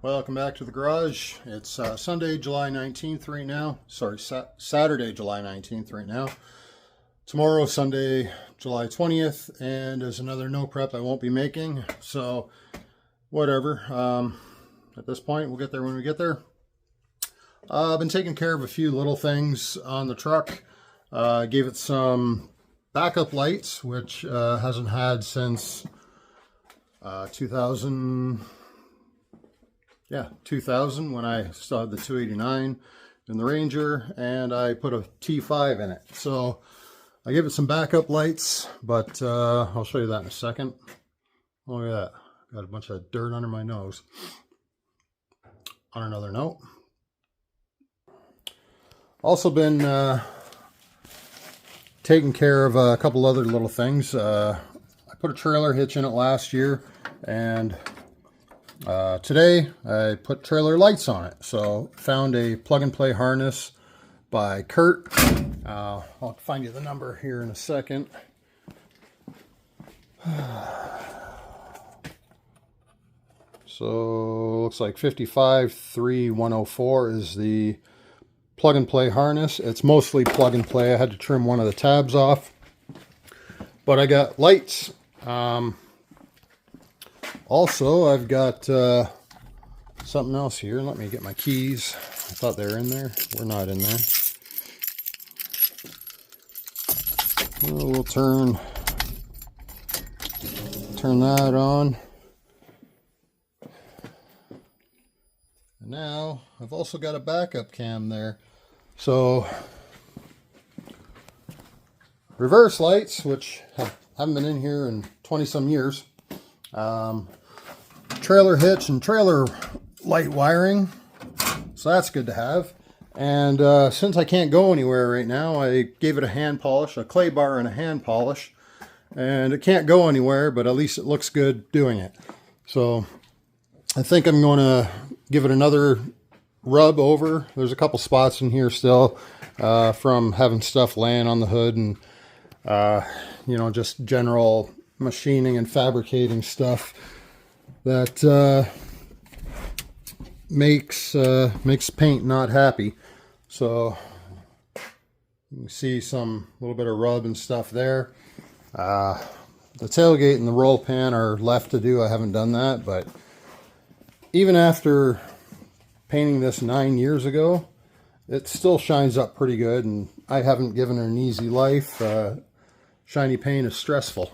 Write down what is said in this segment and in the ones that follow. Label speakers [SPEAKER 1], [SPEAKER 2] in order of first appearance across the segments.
[SPEAKER 1] Welcome back to the garage. It's Sunday, July 19th right now. Sorry, Saturday, July 19th right now. Tomorrow, Sunday, July 20th, and there's another no prep I won't be making. So, whatever. At this point, we'll get there when we get there. I've been taking care of a few little things on the truck. Gave it some backup lights, which hasn't had since 2000 when I still had the 289 in the Ranger, and I put a T5 in it. So I gave it some backup lights, but I'll show you that in a second. Look at that. Got a bunch of dirt under my nose. On another note, also been taking care of a couple other little things. I put a trailer hitch in it last year, and today I put trailer lights on it. So found a plug-and-play harness by Kurt. I'll find you the number here in a second. So looks like 553104 is the plug-and-play harness. It's mostly plug-and-play. I had to trim one of the tabs off, but I got lights. Also, I've got something else here. Let me get my keys. I thought they were in there. We're not in there. Well, we'll turn that on. And now I've also got a backup cam there. So reverse lights, which haven't been in here in 20 some years. Trailer hitch and trailer light wiring, so that's good to have. And since I can't go anywhere right now, I gave it a hand polish, a clay bar and a hand polish, and it can't go anywhere, but at least it looks good doing it. So I think I'm going to give it another rub over. There's a couple spots in here still from having stuff laying on the hood and you know, just general machining and fabricating stuff that makes paint not happy. So you can see some little bit of rub and stuff there. The tailgate and the roll pan are left to do. I haven't done that, but even after painting this 9 years ago, it still shines up pretty good, and I haven't given it an easy life. Shiny paint is stressful.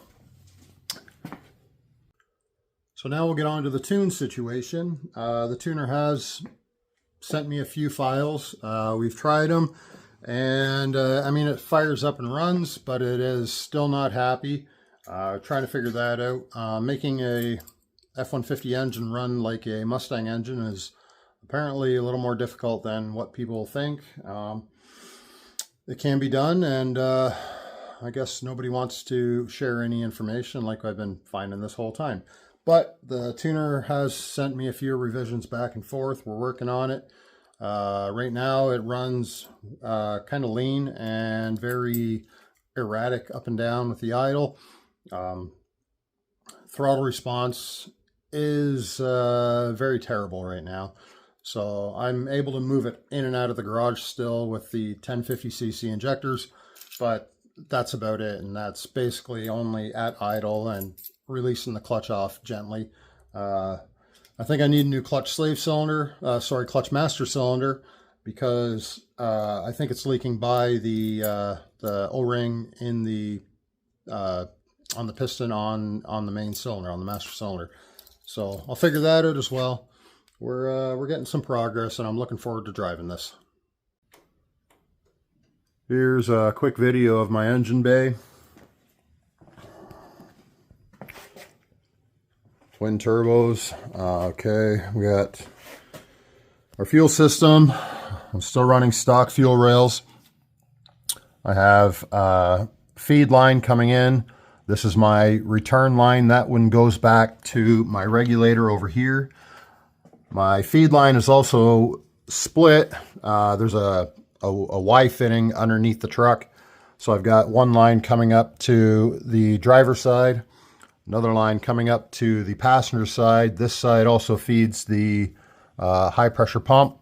[SPEAKER 1] So now we'll get on to the tune situation. The tuner has sent me a few files. We've tried them, and I mean, it fires up and runs, but it is still not happy. Trying to figure that out. Making a F-150 engine run like a Mustang engine is apparently a little more difficult than what people think. It can be done, and I guess nobody wants to share any information like I've been finding this whole time. But the tuner has sent me a few revisions back and forth. We're working on it. Right now it runs kind of lean and very erratic up and down with the idle. Throttle response is very terrible right now. So I'm able to move it in and out of the garage still with the 1050cc injectors, but that's about it. And that's basically only at idle and releasing the clutch off gently. I think I need a new clutch slave cylinder, clutch master cylinder, because I think it's leaking by the O-ring in the on the piston on the main cylinder, on the master cylinder. So I'll figure that out as well. We're getting some progress, and I'm looking forward to driving this. Here's a quick video of my engine bay. Twin turbos. Okay, we got our fuel system. I'm still running stock fuel rails. I have feed line coming in. This is my return line. That one goes back to my regulator over here. My feed line is also split. There's a Y fitting underneath the truck. So I've got one line coming up to the driver's side, another line coming up to the passenger side. This side also feeds the high pressure pump.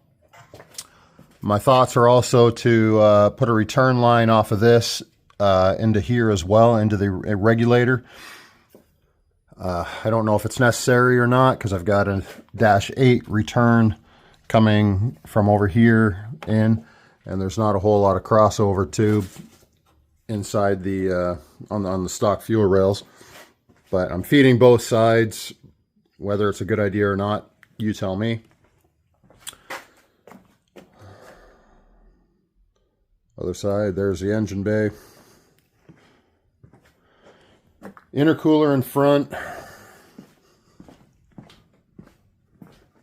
[SPEAKER 1] My thoughts are also to put a return line off of this into here as well, into the regulator. I don't know if it's necessary or not, because I've got a -8 return coming from over here in, and there's not a whole lot of crossover tube inside the on the stock fuel rails. But I'm feeding both sides. Whether it's a good idea or not, you tell me. Other side, there's the engine bay. Intercooler in front.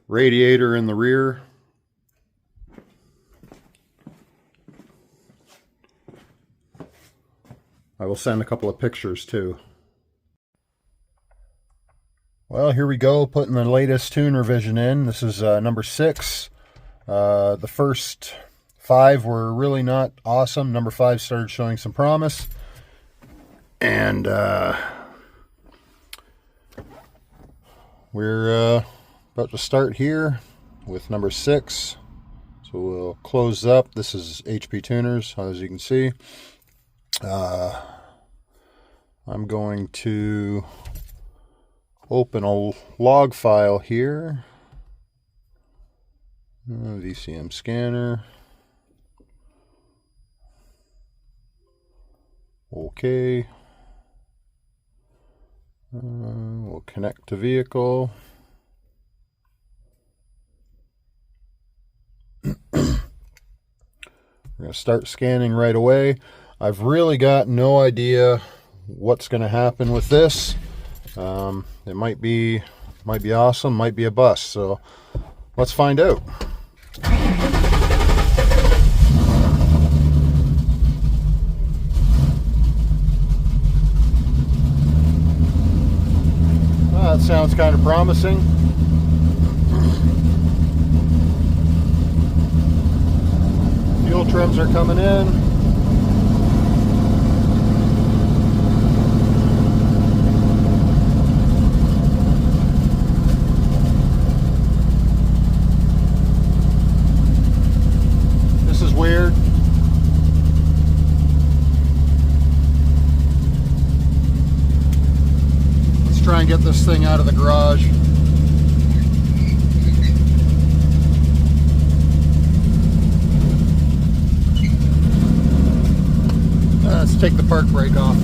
[SPEAKER 1] Radiator in the rear. I will send a couple of pictures too. Well, here we go, putting the latest tune revision in. This is number 6. The first 5 were really not awesome. Number 5 started showing some promise. And we're about to start here with number 6. So we'll close up. This is HP Tuners, as you can see. I'm going to open a log file here. VCM scanner. Okay. We'll connect to vehicle. We're going to start scanning right away. I've really got no idea what's going to happen with this. It might be awesome, might be a bust. So let's find out. That sounds kind of promising. Fuel trims are coming in. This is weird. Try and get this thing out of the garage. Let's take the park brake off.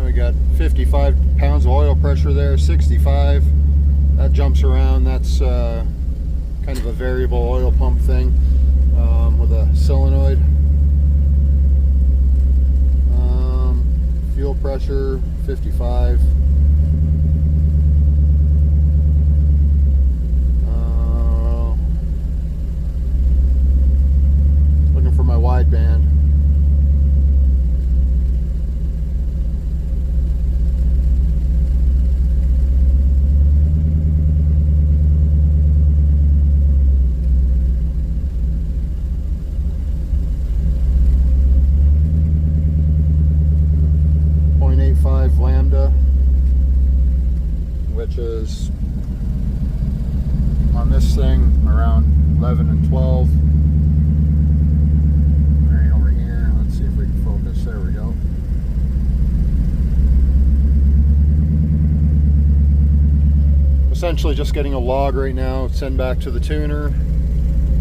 [SPEAKER 1] We got 55 pounds of oil pressure there, 65. That jumps around. That's kind of a variable oil pump thing with a solenoid. Fuel pressure 55. Looking for my wideband. Lambda, which is on this thing around 11 and 12. Right over here, let's see if we can focus. There we go. Essentially just getting a log right now, send back to the tuner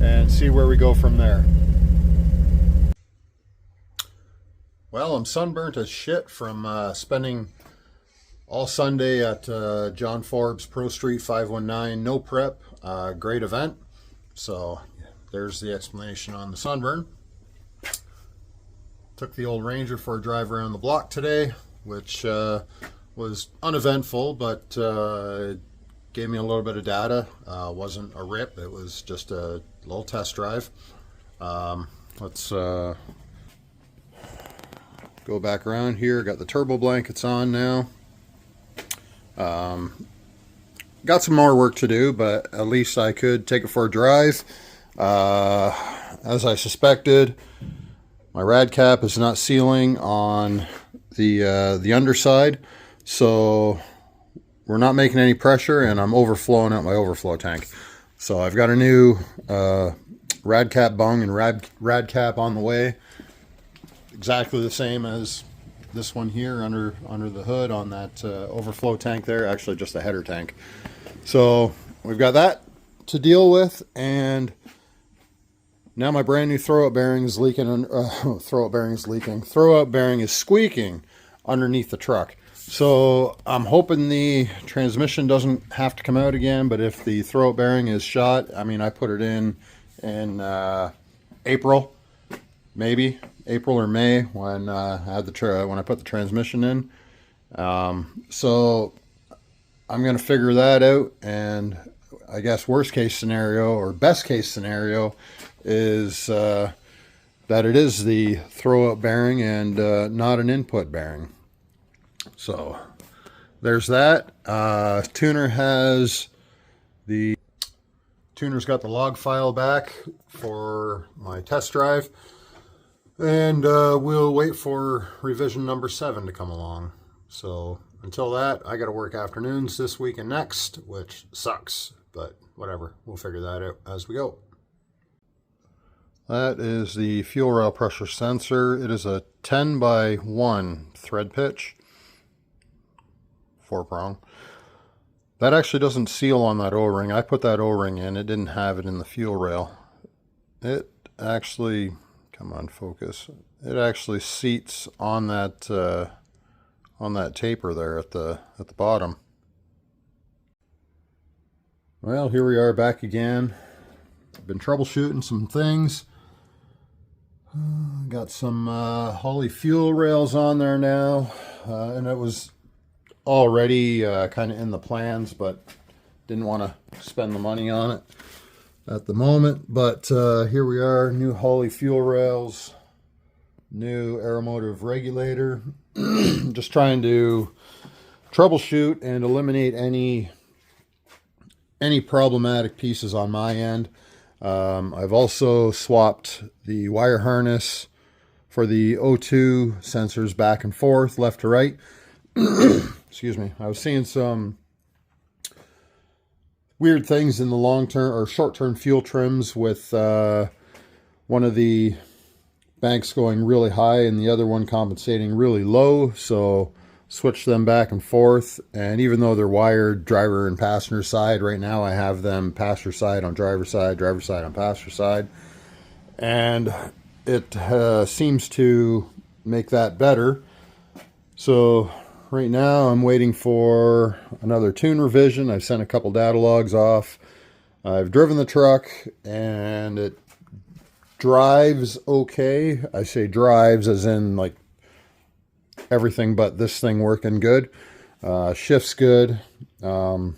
[SPEAKER 1] and see where we go from there. Well, I'm sunburnt as shit from spending all Sunday at John Forbes Pro Street 519. No prep, great event. So there's the explanation on the sunburn. Took the old Ranger for a drive around the block today, which was uneventful, but gave me a little bit of data. Wasn't a rip, it was just a little test drive. Let's go back around here. Got the turbo blankets on now. Got some more work to do, but at least I could take it for a drive. As I suspected, my rad cap is not sealing on the underside, so we're not making any pressure, and I'm overflowing out my overflow tank. So I've got a new rad cap bung and rad cap on the way, exactly the same as this one here under the hood on that overflow tank there. Actually, just a header tank. So we've got that to deal with, and now my brand new throwout bearing is leaking. Throwout bearing is squeaking underneath the truck. So I'm hoping the transmission doesn't have to come out again. But if the throwout bearing is shot, I mean, I put it in April, maybe April or May when I had when I put the transmission in. So I'm going to figure that out, and I guess worst case scenario or best case scenario is that it is the throwout bearing and not an input bearing. So there's that. Tuner's got the log file back for my test drive, and we'll wait for revision number 7 to come along. So until that, I got to work afternoons this week and next, which sucks, but whatever. We'll figure that out as we go. That is the fuel rail pressure sensor. It is a 10x1 thread pitch, 4-prong. That actually doesn't seal on that O-ring. I put that O-ring in. It didn't have it in the fuel rail. It actually, come on, focus. It actually seats on that taper there at the bottom. Well, here we are back again. I've been troubleshooting some things. Got some Holley fuel rails on there now, and it was already kind of in the plans, but didn't want to spend the money on it at the moment. But here we are, new Holley fuel rails, new aeromotive regulator. Just trying to troubleshoot and eliminate any problematic pieces on my end. I've also swapped the wire harness for the O2 sensors back and forth, left to right. Excuse me. I was seeing some weird things in the long-term or short-term fuel trims with one of the banks going really high and the other one compensating really low. So switch them back and forth, and even though they're wired driver and passenger side, right now I have them passenger side on driver side on passenger side, and it seems to make that better. So right now I'm waiting for another tune revision. I've sent a couple data logs off. I've driven the truck and it drives okay. I say drives as in like everything but this thing working good. Shift's good. Yeah,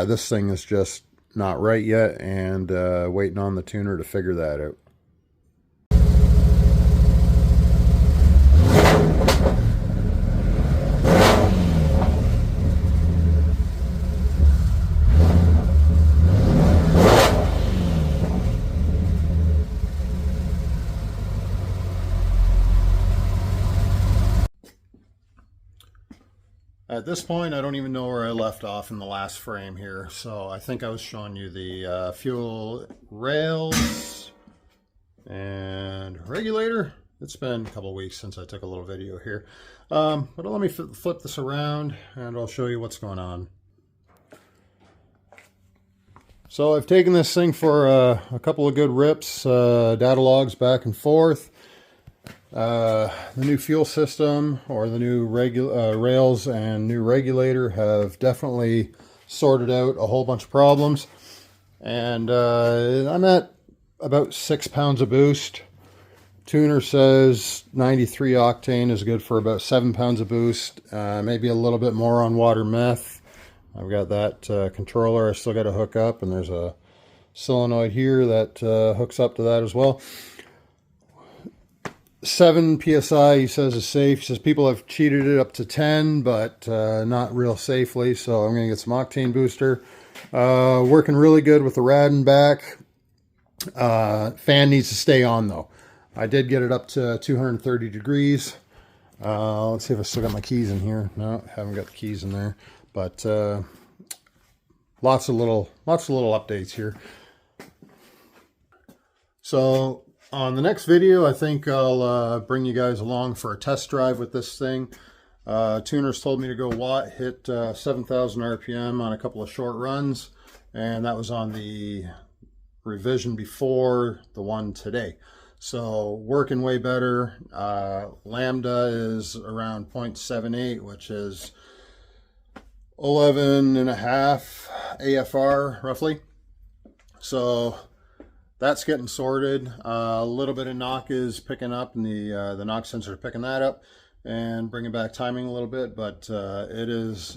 [SPEAKER 1] this thing is just not right yet, and waiting on the tuner to figure that out. At this point, I don't even know where I left off in the last frame here. So I think I was showing you the fuel rails and regulator. It's been a couple of weeks since I took a little video here. But let me flip this around and I'll show you what's going on. So I've taken this thing for a couple of good rips, data logs back and forth. The new fuel system or the new rails and new regulator have definitely sorted out a whole bunch of problems, and I'm at about 6 pounds of boost. Tuner says 93 octane is good for about 7 pounds of boost, maybe a little bit more on water meth. I've got that controller I still got to hook up, and there's a solenoid here that hooks up to that as well. 7 psi he says is safe. He says people have cheated it up to 10, but not real safely. So I'm going to get some octane booster. Working really good with the rad and back. Fan needs to stay on though. I did get it up to 230 degrees. Let's see if I still got my keys in here. No, haven't got the keys in there. But lots of little updates here. So on the next video, I think I'll bring you guys along for a test drive with this thing. Tuners told me to go hit 7,000 RPM on a couple of short runs, and that was on the revision before the one today. So working way better. Lambda is around 0.78, which is 11.5 AFR roughly. So that's getting sorted. A little bit of knock is picking up, and the knock sensor is picking that up and bringing back timing a little bit, but it's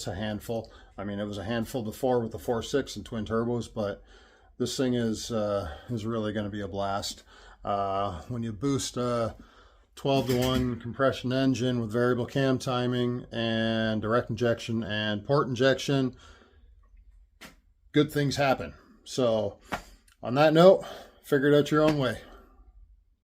[SPEAKER 1] a handful. I mean, it was a handful before with the 4.6 and twin turbos, but this thing is really going to be a blast. When you boost a 12-to-1 compression engine with variable cam timing and direct injection and port injection, good things happen. So on that note, figure it out your own way.